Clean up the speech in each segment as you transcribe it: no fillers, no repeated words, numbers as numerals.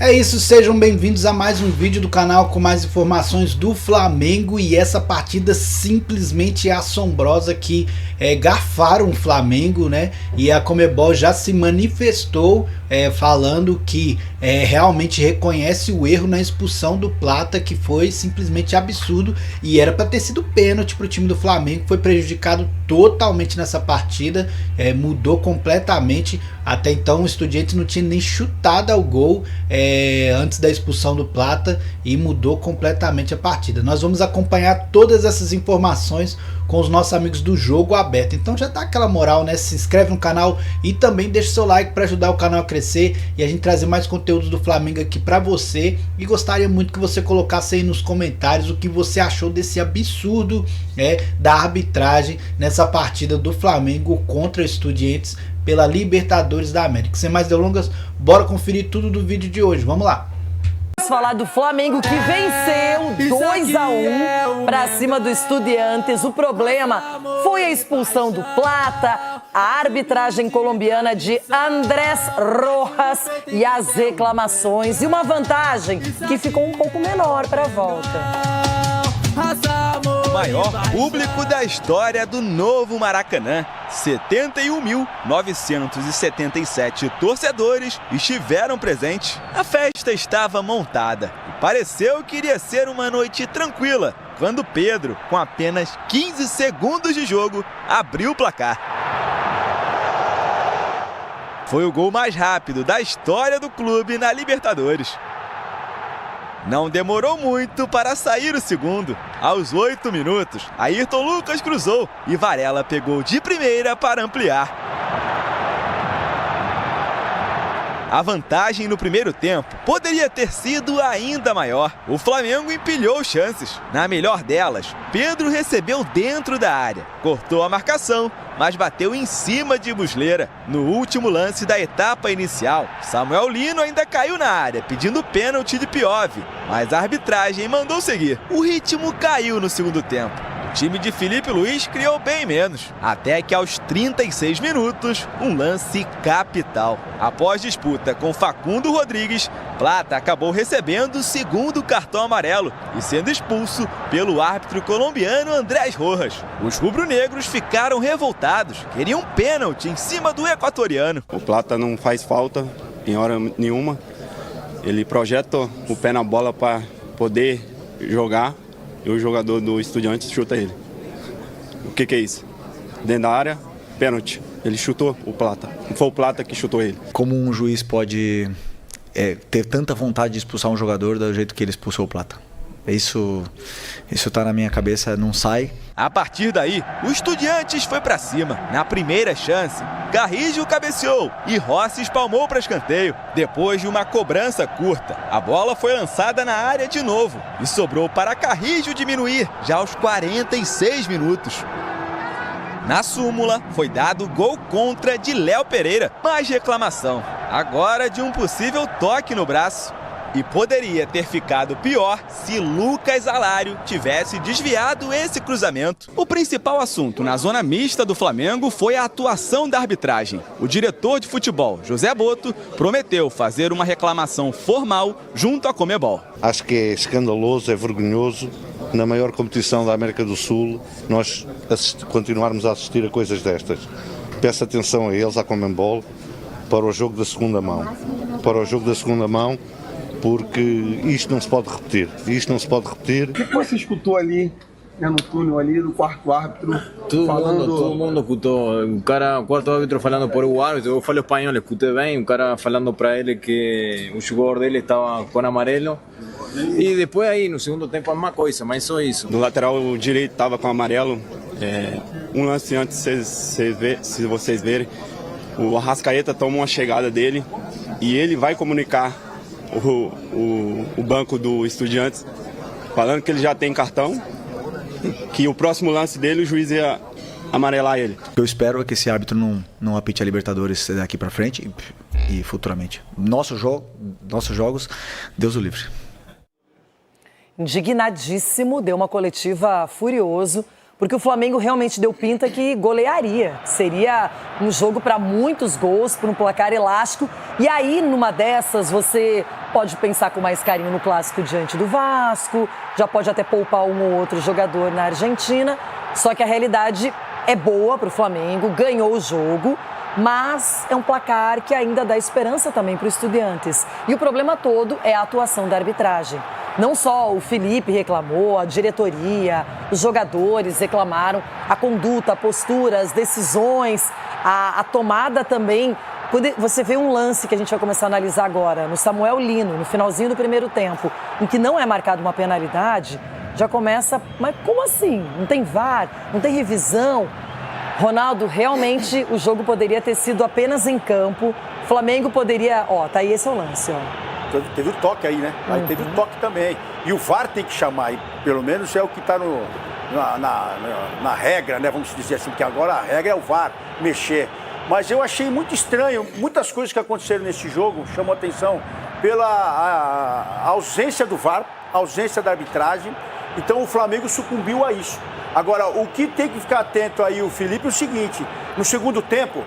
É isso, sejam bem-vindos a mais um vídeo do canal com mais informações do Flamengo e essa partida simplesmente assombrosa que garfaram o Flamengo, né? E a Conmebol já se manifestou falando que realmente reconhece o erro na expulsão do Plata, que foi simplesmente absurdo e era para ter sido pênalti para o time do Flamengo, foi prejudicado totalmente nessa partida, mudou completamente. Até então o Estudiantes não tinha nem chutado ao gol antes da expulsão do Plata e mudou completamente a partida. Nós vamos acompanhar todas essas informações com os nossos amigos do Jogo Aberto. Então já dá aquela moral, né? Se inscreve no canal e também deixa seu like para ajudar o canal a crescer e a gente trazer mais conteúdos do Flamengo aqui para você. E gostaria muito que você colocasse aí nos comentários o que você achou desse absurdo da arbitragem nessa partida do Flamengo contra Estudiantes pela Libertadores da América. Sem mais delongas, bora conferir tudo do vídeo de hoje. Vamos lá. Vamos falar do Flamengo que venceu 2-1 para cima do Estudiantes. O problema foi a expulsão do Plata, a arbitragem colombiana de Andrés Rojas e as reclamações. E uma vantagem que ficou um pouco menor para a volta. O maior público da história do novo Maracanã. 71.977 torcedores estiveram presentes. A festa estava montada e pareceu que iria ser uma noite tranquila, quando Pedro, com apenas 15 segundos de jogo, abriu o placar. Foi o gol mais rápido da história do clube na Libertadores. Não demorou muito para sair o segundo. Aos 8 minutos, Ayrton Lucas cruzou e Varela pegou de primeira para ampliar. A vantagem no primeiro tempo poderia ter sido ainda maior. O Flamengo empilhou chances. Na melhor delas, Pedro recebeu dentro da área, cortou a marcação, mas bateu em cima de Muslera. No último lance da etapa inicial, Samuel Lino ainda caiu na área, pedindo pênalti de Piove, mas a arbitragem mandou seguir. O ritmo caiu no segundo tempo. O time de Felipe Luiz criou bem menos, até que aos 36 minutos, um lance capital. Após disputa com Facundo Rodrigues, Plata acabou recebendo o segundo cartão amarelo e sendo expulso pelo árbitro colombiano Andrés Rojas. Os rubro-negros ficaram revoltados, queriam pênalti em cima do equatoriano. O Plata não faz falta em hora nenhuma, ele projeta o pé na bola para poder jogar. E o jogador do Estudiantes chuta ele. O que é isso? Dentro da área, pênalti. Ele chutou o Plata. Não foi o Plata que chutou ele. Como um juiz pode ter tanta vontade de expulsar um jogador do jeito que ele expulsou o Plata? Isso tá na minha cabeça, não sai. A partir daí, o Estudiantes foi para cima. Na primeira chance, Carrillo cabeceou e Rossi espalmou para escanteio. Depois de uma cobrança curta, a bola foi lançada na área de novo e sobrou para Carrillo diminuir já aos 46 minutos. Na súmula, foi dado gol contra de Léo Pereira, mais reclamação, agora de um possível toque no braço. E poderia ter ficado pior se Lucas Alário tivesse desviado esse cruzamento. O principal assunto na zona mista do Flamengo foi a atuação da arbitragem. O diretor de futebol, José Boto, prometeu fazer uma reclamação formal junto à Conmebol. Acho que é escandaloso, é vergonhoso. Na maior competição da América do Sul, nós continuarmos a assistir a coisas destas. Peço atenção a eles, à Conmebol, para o jogo da segunda mão. Para o jogo da segunda mão, porque isto não se pode repetir. Isto não se pode repetir. O que você escutou ali, no túnel ali do quarto árbitro? Todo mundo escutou. O quarto árbitro falando por o árbitro. Eu falo espanhol, escutei bem. O cara falando para ele que o jogador dele estava com amarelo. E depois aí, no segundo tempo, a mesma coisa, mas só isso. Do lateral direito estava com amarelo. Um lance antes, se vocês verem, o Arrascaeta toma uma chegada dele e ele vai comunicar o banco do Estudiantes, falando que ele já tem cartão, que o próximo lance dele o juiz ia amarelar ele. Eu espero que esse árbitro não apite a Libertadores daqui para frente e futuramente. Nossos jogos, Deus o livre. Indignadíssimo, deu uma coletiva furioso porque o Flamengo realmente deu pinta que golearia. Seria um jogo para muitos gols, por um placar elástico. E aí, numa dessas, você pode pensar com mais carinho no clássico diante do Vasco, já pode até poupar um ou outro jogador na Argentina. Só que a realidade é boa para o Flamengo, ganhou o jogo, mas é um placar que ainda dá esperança também para os Estudiantes. E o problema todo é a atuação da arbitragem. Não só o Felipe reclamou, a diretoria, os jogadores reclamaram, a conduta, a postura, as decisões, a tomada também. Quando você vê um lance que a gente vai começar a analisar agora, no Samuel Lino, no finalzinho do primeiro tempo, em que não é marcada uma penalidade, já começa, mas como assim? Não tem VAR, não tem revisão? Ronaldo, realmente o jogo poderia ter sido apenas em campo, o Flamengo poderia, tá aí, esse é o lance, Teve o toque aí, né? Aí teve o toque também. E o VAR tem que chamar, e pelo menos é o que está na regra, né? Vamos dizer assim, que agora a regra é o VAR mexer. Mas eu achei muito estranho, muitas coisas que aconteceram nesse jogo chamou atenção pela ausência do VAR, ausência da arbitragem. Então o Flamengo sucumbiu a isso. Agora, o que tem que ficar atento aí o Felipe é o seguinte, no segundo tempo,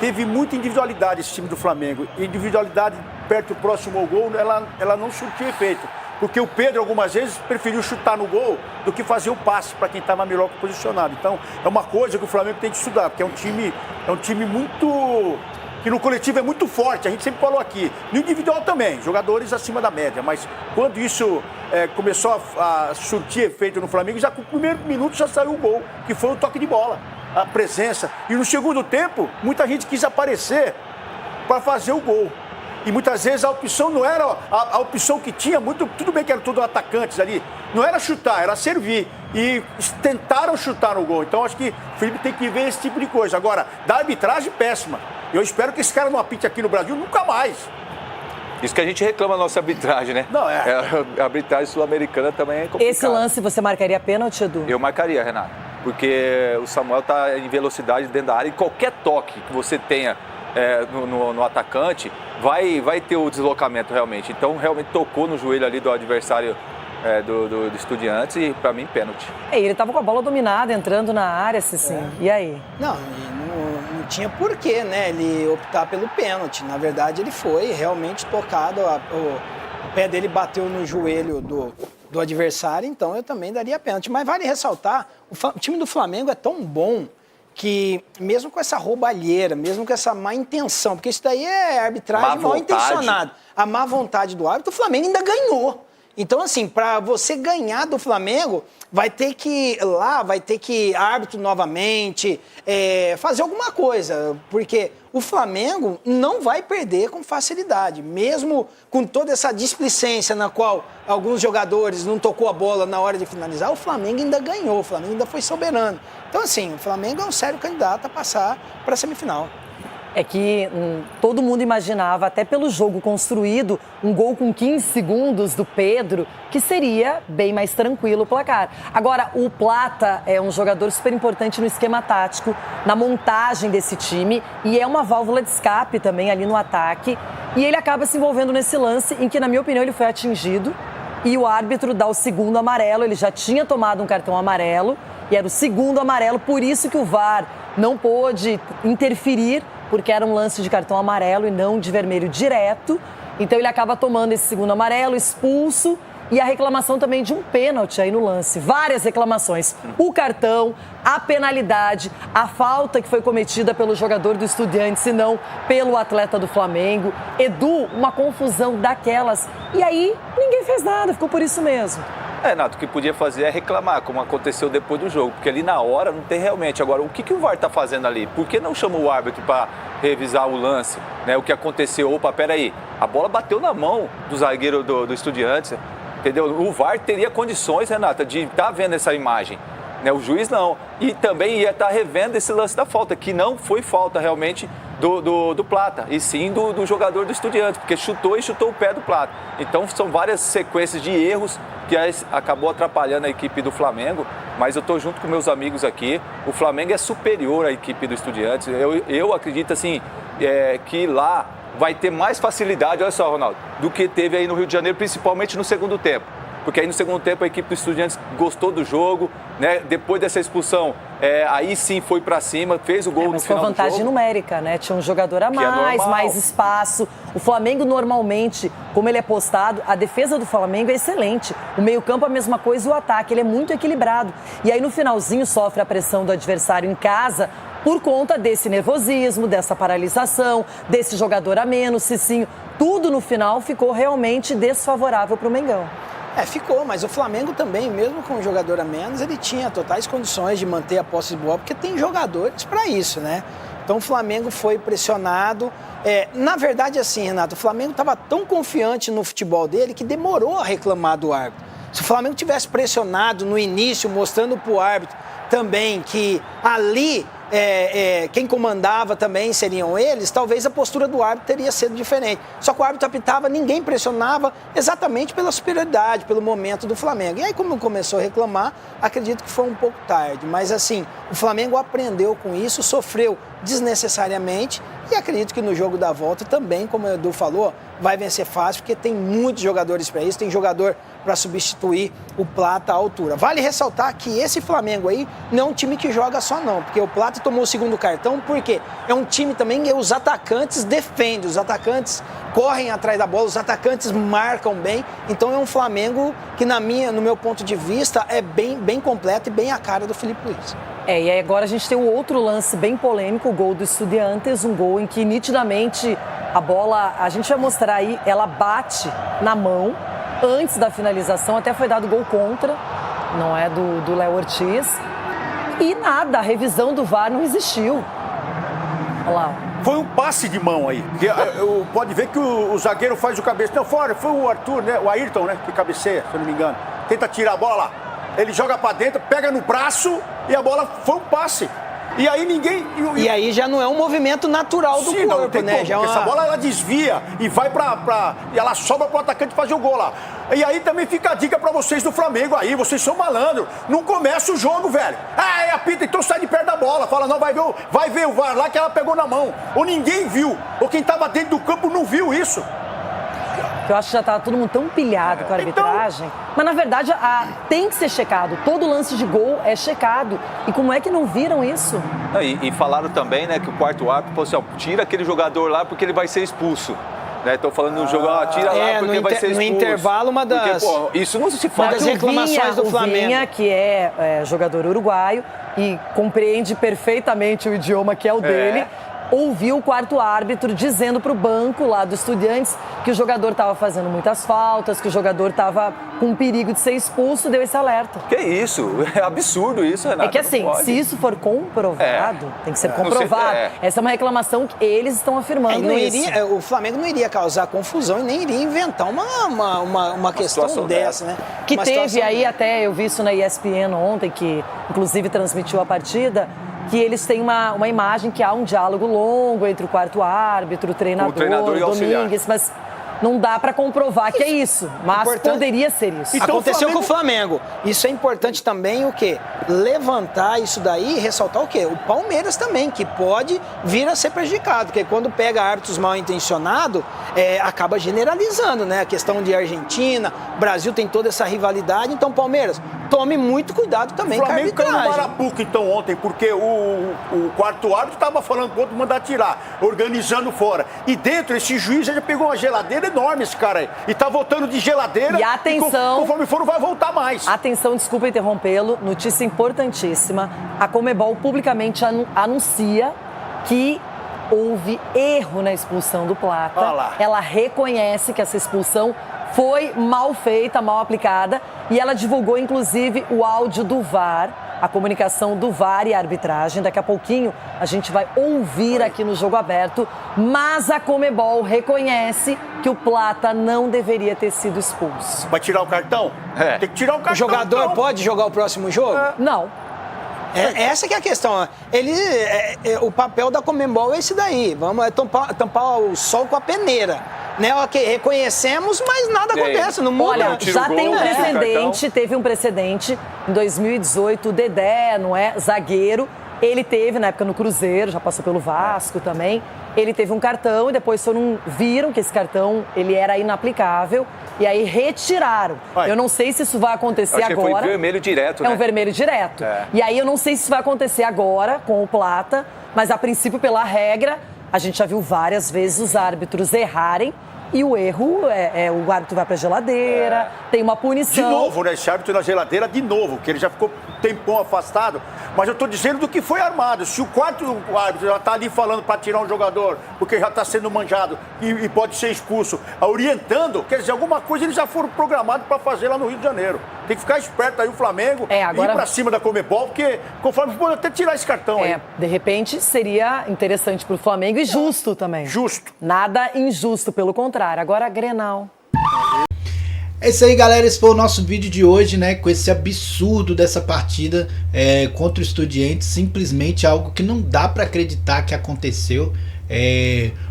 teve muita individualidade esse time do Flamengo. Individualidade perto do próximo ao gol, ela não surtiu efeito. Porque o Pedro, algumas vezes, preferiu chutar no gol do que fazer o passe para quem estava melhor posicionado. Então, é uma coisa que o Flamengo tem que estudar, porque é um time muito... que no coletivo é muito forte, a gente sempre falou aqui. No individual também, jogadores acima da média. Mas quando isso começou a surtir efeito no Flamengo, já com o primeiro minuto já saiu o gol, que foi o toque de bola, a presença. E no segundo tempo, muita gente quis aparecer para fazer o gol. E muitas vezes a opção não era a opção que tinha, tudo bem que eram todos atacantes ali, não era chutar, era servir. E tentaram chutar no gol. Então acho que o Felipe tem que ver esse tipo de coisa. Agora, da arbitragem, péssima. Eu espero que esse cara não apite aqui no Brasil nunca mais. Isso que a gente reclama da nossa arbitragem, né? Não, a arbitragem sul-americana também é complicada. Esse lance você marcaria pênalti, Edu? Eu marcaria, Renato. Porque o Samuel está em velocidade dentro da área e qualquer toque que você tenha no atacante vai ter o deslocamento realmente. Então, realmente tocou no joelho ali do adversário do Estudiantes e, para mim, pênalti. Ele estava com a bola dominada, entrando na área, E aí? Não tinha porquê, né, ele optar pelo pênalti. Na verdade, ele foi realmente tocado, o pé dele bateu no joelho do adversário, então eu também daria pênalti. Mas vale ressaltar, o time do Flamengo é tão bom que, mesmo com essa roubalheira, mesmo com essa má intenção, porque isso daí é arbitragem mal intencionada, a má vontade do árbitro, o Flamengo ainda ganhou. Então, assim, para você ganhar do Flamengo, vai ter que árbitro novamente, fazer alguma coisa, porque o Flamengo não vai perder com facilidade, mesmo com toda essa displicência na qual alguns jogadores não tocou a bola na hora de finalizar, o Flamengo ainda ganhou, o Flamengo ainda foi soberano. Então, assim, o Flamengo é um sério candidato a passar para a semifinal. É que todo mundo imaginava, até pelo jogo construído, um gol com 15 segundos do Pedro, que seria bem mais tranquilo o placar. Agora, o Plata é um jogador super importante no esquema tático, na montagem desse time, e é uma válvula de escape também ali no ataque. E ele acaba se envolvendo nesse lance em que, na minha opinião, ele foi atingido e o árbitro dá o segundo amarelo. Ele já tinha tomado um cartão amarelo e era o segundo amarelo, por isso que o VAR não pôde interferir, porque era um lance de cartão amarelo e não de vermelho direto. Então ele acaba tomando esse segundo amarelo, expulso, e a reclamação também de um pênalti aí no lance. Várias reclamações. O cartão, a penalidade, a falta que foi cometida pelo jogador do Estudiantes e não pelo atleta do Flamengo. Edu, uma confusão daquelas. E aí ninguém fez nada, ficou por isso mesmo. Renato, o que podia fazer é reclamar, como aconteceu depois do jogo, porque ali na hora não tem realmente. Agora, o que o VAR está fazendo ali? Por que não chamou o árbitro para revisar o lance, né? O que aconteceu? Opa, peraí, a bola bateu na mão do zagueiro do Estudiantes, entendeu? O VAR teria condições, Renata, de estar vendo essa imagem, né? O juiz não. E também ia estar revendo esse lance da falta, que não foi falta realmente do Plata, e sim do jogador do Estudiantes, porque chutou o pé do Plata. Então são várias sequências de erros que acabou atrapalhando a equipe do Flamengo, mas eu estou junto com meus amigos aqui. O Flamengo é superior à equipe do Estudiantes. Eu acredito assim, que lá vai ter mais facilidade, olha só, Ronaldo, do que teve aí no Rio de Janeiro, principalmente no segundo tempo. porque aí no segundo tempo a equipe do Estudiantes gostou do jogo, né? Depois dessa expulsão, aí sim foi para cima, fez o gol no final do jogo. Mas foi vantagem numérica, né? Tinha um jogador a mais espaço. O Flamengo normalmente, como ele é postado, a defesa do Flamengo é excelente. O meio-campo é a mesma coisa e o ataque, ele é muito equilibrado. E aí no finalzinho sofre a pressão do adversário em casa por conta desse nervosismo, dessa paralisação, desse jogador a menos, Cicinho. Tudo no final ficou realmente desfavorável para o Mengão. Ficou, mas o Flamengo também, mesmo com um jogador a menos, ele tinha totais condições de manter a posse de bola, porque tem jogadores para isso, né? Então o Flamengo foi pressionado. Na verdade, assim, Renato, o Flamengo estava tão confiante no futebol dele que demorou a reclamar do árbitro. Se o Flamengo tivesse pressionado no início, mostrando para o árbitro também que ali quem comandava também seriam eles, talvez a postura do árbitro teria sido diferente. Só que o árbitro apitava, ninguém pressionava exatamente pela superioridade, pelo momento do Flamengo. E aí, como começou a reclamar, acredito que foi um pouco tarde. Mas assim, o Flamengo aprendeu com isso, sofreu desnecessariamente e acredito que no jogo da volta também, como o Edu falou, vai vencer fácil, porque tem muitos jogadores para isso, tem jogador para substituir o Plata à altura. Vale ressaltar que esse Flamengo aí não é um time que joga só não, porque o Plata tomou o segundo cartão, porque é um time também que os atacantes defendem, os atacantes correm atrás da bola, os atacantes marcam bem, então é um Flamengo que no meu ponto de vista é bem completo e bem a cara do Felipe Luiz. E aí agora a gente tem um outro lance bem polêmico, o gol do Estudiantes, um gol em que nitidamente a bola, a gente vai mostrar aí, ela bate na mão antes da finalização, até foi dado gol contra, não é do Léo Ortiz, e nada, a revisão do VAR não existiu. Olha lá. Foi um passe de mão aí. Pode ver que o zagueiro faz o cabeceio. Não, fora, foi o Arthur, né? O Ayrton, né? Que cabeceia, se eu não me engano. Tenta tirar a bola lá. Ele joga pra dentro, pega no braço e a bola foi um passe. E aí ninguém... E aí já não é um movimento natural do corpo, não tem né? Como, já essa bola ela desvia e vai e ela sobra pro atacante fazer o gol lá. E aí também fica a dica pra vocês do Flamengo aí, vocês são malandro. Não começa o jogo, velho. Apita, então sai de perto da bola. Fala, não, vai ver o VAR lá que ela pegou na mão. Ou ninguém viu. Ou quem tava dentro do campo não viu isso. Eu acho que já estava todo mundo tão pilhado com a arbitragem. Então... Mas, na verdade, tem que ser checado. Todo lance de gol é checado. E como é que não viram isso? E falaram também, né, que o quarto árbitro falou assim, tira aquele jogador lá porque ele vai ser expulso. Estão falando no jogo, tira lá porque vai ser expulso. No intervalo, uma das... Porque, isso não se faz. Uma das reclamações do Flamengo. O Vinha, que é jogador uruguaio e compreende perfeitamente o idioma que é o dele, ouviu o quarto árbitro dizendo para o banco lá do Estudiantes que o jogador estava fazendo muitas faltas, que o jogador estava com perigo de ser expulso, deu esse alerta. Que isso? É absurdo isso, Renato. É que assim, se isso for comprovado, tem que ser comprovado. Essa é uma reclamação que eles estão afirmando o Flamengo não iria causar confusão e nem iria inventar uma questão dessa, né? Que teve aí até, eu vi isso na ESPN ontem, que inclusive transmitiu a partida, que eles têm uma imagem que há um diálogo longo entre o quarto árbitro, o treinador e o Domingues, mas não dá para comprovar que é isso, mas poderia ser isso. Então, aconteceu com o Flamengo. Isso é importante também o quê? Levantar isso daí e ressaltar o quê? O Palmeiras também, que pode vir a ser prejudicado, porque quando pega árbitros mal intencionados, acaba generalizando, né? A questão de Argentina, Brasil tem toda essa rivalidade, então Palmeiras, tome muito cuidado também com a arbitragem. O Flamengo caiu no Marapuca, então, ontem, porque o quarto árbitro estava falando pro outro mandar tirar, organizando fora. E dentro, esse juiz já pegou uma geladeira enorme, esse cara aí. E tá voltando de geladeira. E atenção... conforme for, não vai voltar mais. Atenção, desculpa interrompê-lo. Notícia importantíssima. A Conmebol publicamente anuncia que houve erro na expulsão do Plata. Ela reconhece que essa expulsão foi mal feita, mal aplicada, e ela divulgou, inclusive, o áudio do VAR, a comunicação do VAR e a arbitragem. Daqui a pouquinho a gente vai ouvir aqui no Jogo Aberto, mas a Conmebol reconhece que o Plata não deveria ter sido expulso. Vai tirar o cartão? Tem que tirar o cartão. O jogador pode jogar o próximo jogo? Não. Essa que é a questão. O papel da Conmebol é esse daí. Vamos tampar o sol com a peneira. Né? Ok, reconhecemos, mas nada acontece, não muda. Olha, já tem um precedente, teve um precedente em 2018, o Dedé, não é? Zagueiro. Ele teve, na época, no Cruzeiro, já passou pelo Vasco também. ele teve um cartão e depois viram que esse cartão ele era inaplicável e aí retiraram. Eu não sei se isso vai acontecer agora. Foi vermelho direto, né? É um vermelho direto. E aí eu não sei se isso vai acontecer agora com o Plata, mas a princípio, pela regra, a gente já viu várias vezes os árbitros errarem. E o erro o árbitro vai pra geladeira, tem uma punição. De novo, né? Esse árbitro na geladeira, de novo, porque ele já ficou um tempão afastado. Mas eu tô dizendo do que foi armado. Se o quarto árbitro já tá ali falando para tirar um jogador, porque já tá sendo manjado e pode ser expulso, orientando, quer dizer, alguma coisa eles já foram programados para fazer lá no Rio de Janeiro. Tem que ficar esperto aí o Flamengo agora... ir pra cima da Conmebol, porque conforme pode até tirar esse cartão aí. De repente seria interessante pro Flamengo e justo também. Justo. Nada injusto, pelo contrário. Agora a Grenal. É isso aí, galera, esse foi o nosso vídeo de hoje, né, com esse absurdo dessa partida contra o Estudiantes, simplesmente algo que não dá para acreditar que aconteceu.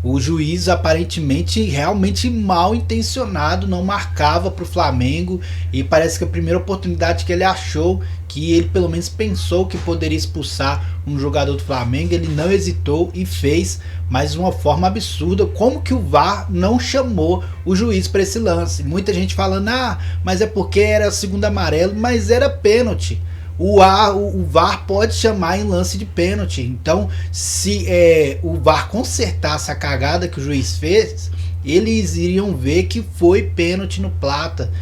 O juiz aparentemente realmente mal intencionado, não marcava para o Flamengo e parece que a primeira oportunidade que ele achou, que ele pelo menos pensou que poderia expulsar um jogador do Flamengo, ele não hesitou e fez, mas de uma forma absurda. Como que o VAR não chamou o juiz para esse lance? Muita gente falando, mas é porque era segundo amarelo, mas era pênalti. O VAR pode chamar em lance de pênalti. Então, se o VAR consertasse a cagada que o juiz fez, eles iriam ver que foi pênalti no Plata.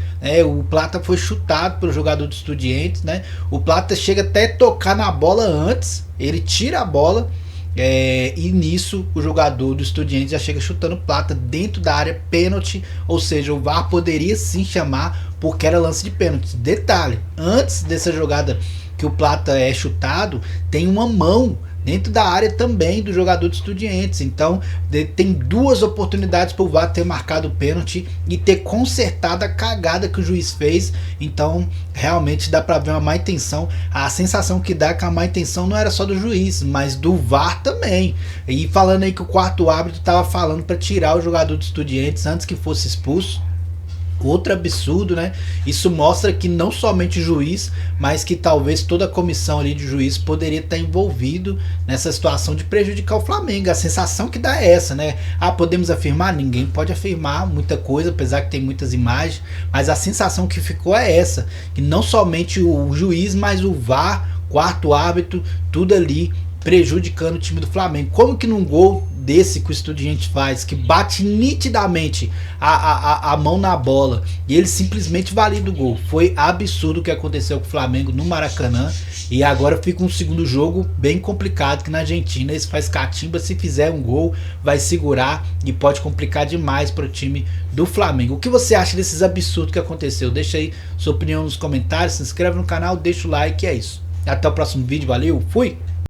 O Plata foi chutado pelo jogador do Estudiantes, né? O Plata chega até a tocar na bola antes, ele tira a bola e nisso o jogador do Estudiantes já chega chutando Plata dentro da área, pênalti. Ou seja, o VAR poderia sim chamar porque era lance de pênalti. Detalhe, antes dessa jogada que o Plata é chutado, tem uma mão dentro da área também do jogador de Estudiantes. Então tem duas oportunidades para o VAR ter marcado o pênalti e ter consertado a cagada que o juiz fez. Então realmente dá para ver uma má intenção. A sensação que dá é que a má intenção não era só do juiz, mas do VAR também. E falando aí que o quarto árbitro estava falando para tirar o jogador de Estudiantes antes que fosse expulso. Outro absurdo, né? Isso mostra que não somente o juiz, mas que talvez toda a comissão ali de juiz poderia estar envolvido nessa situação de prejudicar o Flamengo. A sensação que dá é essa, né? Podemos afirmar? Ninguém pode afirmar muita coisa, apesar que tem muitas imagens, mas a sensação que ficou é essa, que não somente o juiz, mas o VAR, quarto árbitro, tudo ali prejudicando o time do Flamengo. Como que num gol desse que o Estudiantes faz, que bate nitidamente a mão na bola e ele simplesmente valida o gol? Foi absurdo o que aconteceu com o Flamengo no Maracanã. E agora fica um segundo jogo bem complicado, que na Argentina eles faz catimba, se fizer um gol vai segurar e pode complicar demais para o time do Flamengo. O que você acha desses absurdos que aconteceu? Deixa aí sua opinião nos comentários, se inscreve no canal, deixa o like, é isso. Até o próximo vídeo, valeu, fui!